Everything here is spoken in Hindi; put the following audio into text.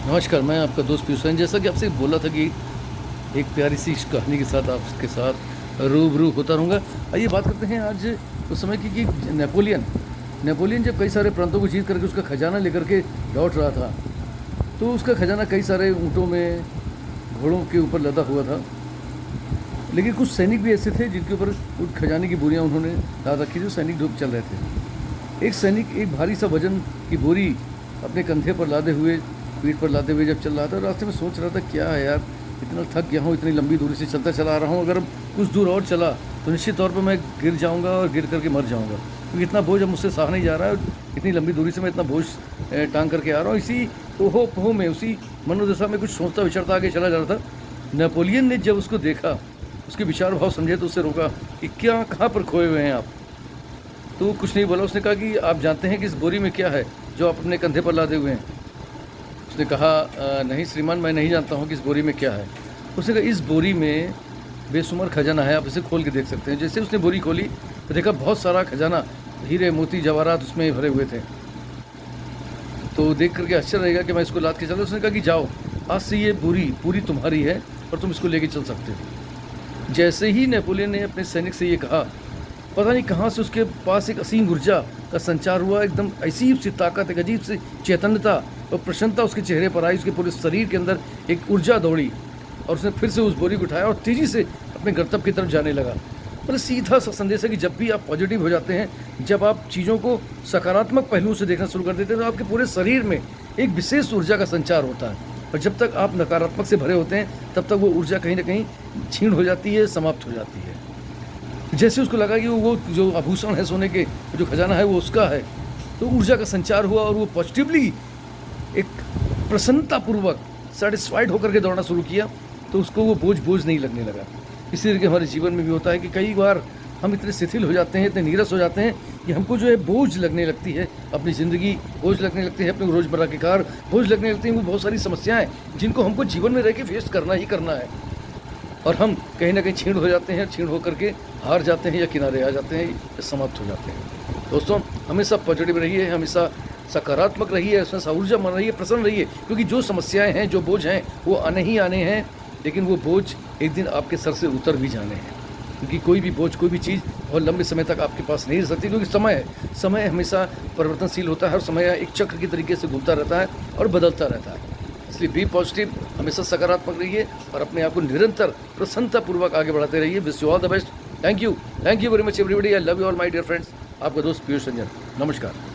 नमस्कार, मैं आपका दोस्त पीयूष जैन। जैसा कि आपसे बोला था कि एक प्यारी सी इस कहानी के साथ आपके साथ रूबरू होता रहूँगा। आइए बात करते हैं आज उस समय की कि नेपोलियन जब कई सारे प्रांतों को जीत करके उसका खजाना लेकर के लौट रहा था, तो उसका खजाना कई सारे ऊँटों में, घोड़ों के ऊपर लदा हुआ था। लेकिन कुछ सैनिक भी ऐसे थे जिनके ऊपर उस खजाने की बोरियाँ उन्होंने लाद रखी थी। सैनिक जो चल रहे थे, एक सैनिक एक भारी सा वजन की बोरी अपने कंधे पर लादे हुए, पीठ पर लादे हुए जब चल रहा था, रास्ते में सोच रहा था क्या है यार, इतना थक गया हूँ, इतनी लंबी दूरी से चलता चला आ रहा हूँ, अगर कुछ दूर और चला तो निश्चित तौर पर मैं गिर जाऊँगा और गिर करके मर जाऊँगा, क्योंकि इतना बोझ अब मुझसे सहा नहीं जा रहा है। इतनी लंबी दूरी से मैं इतना बोझ टांग करके आ रहा हूँ। इसी ओहो पोहो में, उसी मनोदशा में कुछ सोचता विचारता आगे चला जा रहा था। नेपोलियन ने जब उसको देखा, उसके विचार भाव समझे, तो उससे रोका कि क्या, कहाँ पर खोए हुए हैं आप। तो वो कुछ नहीं बोला। उसने कहा कि आप जानते हैं कि इस बोरी में क्या है जो आप अपने कंधे पर लादे हुए हैं?" उसने कहा, नहीं श्रीमान, मैं नहीं जानता हूँ कि इस बोरी में क्या है।" उसने कहा, इस बोरी में बेशुमार खजाना है, आप इसे खोल के देख सकते हैं। जैसे उसने बोरी खोली तो देखा बहुत सारा खजाना, हीरे मोती जवाहरात उसमें भरे हुए थे। तो देख करके आश्चर्य रहेगा कि मैं इसको लाद के चला। उसने कहा कि जाओ, आज से ये बोरी पूरी तुम्हारी है और तुम इसको लेके चल सकते हो। जैसे ही नेपोलियन ने अपने सैनिक से ये कहा, पता नहीं कहाँ से उसके पास एक असीम ऊर्जा का संचार हुआ। एकदम अजीब सी ताकत, एक अजीब सी चैतन्यता और प्रसन्नता उसके चेहरे पर आई। उसके पूरे शरीर के अंदर एक ऊर्जा दौड़ी और उसने फिर से उस बोरी को उठाया और तेज़ी से अपने गंतव्य की तरफ जाने लगा। मतलब सीधा सा संदेश है कि जब भी आप पॉजिटिव हो जाते हैं, जब आप चीज़ों को सकारात्मक पहलुओं से देखना शुरू कर देते हैं, तो आपके पूरे शरीर में एक विशेष ऊर्जा का संचार होता है। और जब तक आप नकारात्मक से भरे होते हैं, तब तक वो ऊर्जा कहीं ना कहीं क्षीण हो जाती है, समाप्त हो जाती है। जैसे उसको लगा कि वो जो आभूषण है सोने के, जो खजाना है वो उसका है, तो ऊर्जा का संचार हुआ और वो पॉजिटिवली, एक प्रसन्नतापूर्वक सेटिस्फाइड होकर के दौड़ना शुरू किया। तो उसको वो बोझ नहीं लगने लगा। इसी तरीके हमारे जीवन में भी होता है कि कई बार हम इतने शिथिल हो जाते हैं, इतने नीरस हो जाते हैं कि हमको जो है बोझ लगने लगती है, अपनी ज़िंदगी बोझ लगने लगती है, अपने रोज़मर्रा के कार्य बोझ लगने लगती हैं। वो बहुत सारी समस्याएं जिनको हमको जीवन में रह के फेस करना ही करना है, और हम कहीं ना कहीं क्षीण हो जाते हैं, क्षीण होकर के हार जाते हैं या किनारे आ जाते हैं या समाप्त हो जाते हैं। दोस्तों, हमेशा पॉजिटिव रहिए, हमेशा सकारात्मक रहिए, हमेशा ऊर्जा मन रहिए, प्रसन्न रहिए, क्योंकि जो समस्याएं हैं, जो बोझ हैं, वो आने ही आने हैं। लेकिन वो बोझ एक दिन आपके सर से उतर भी जाने हैं, क्योंकि कोई भी बोझ, कोई भी चीज़ बहुत लंबे समय तक आपके पास नहीं रह सकती, क्योंकि समय हमेशा परिवर्तनशील होता है। हर समय एक चक्र की तरीके से घूमता रहता है और बदलता रहता है। इसलिए बी पॉजिटिव, हमेशा सकारात्मक रहिए और अपने आप को निरंतर प्रसन्नतापूर्वक आगे बढ़ाते रहिए। Wish you all the best. Thank you very much everybody. I love you all my dear friends. आपका दोस्त पीयूष रंजन। नमस्कार।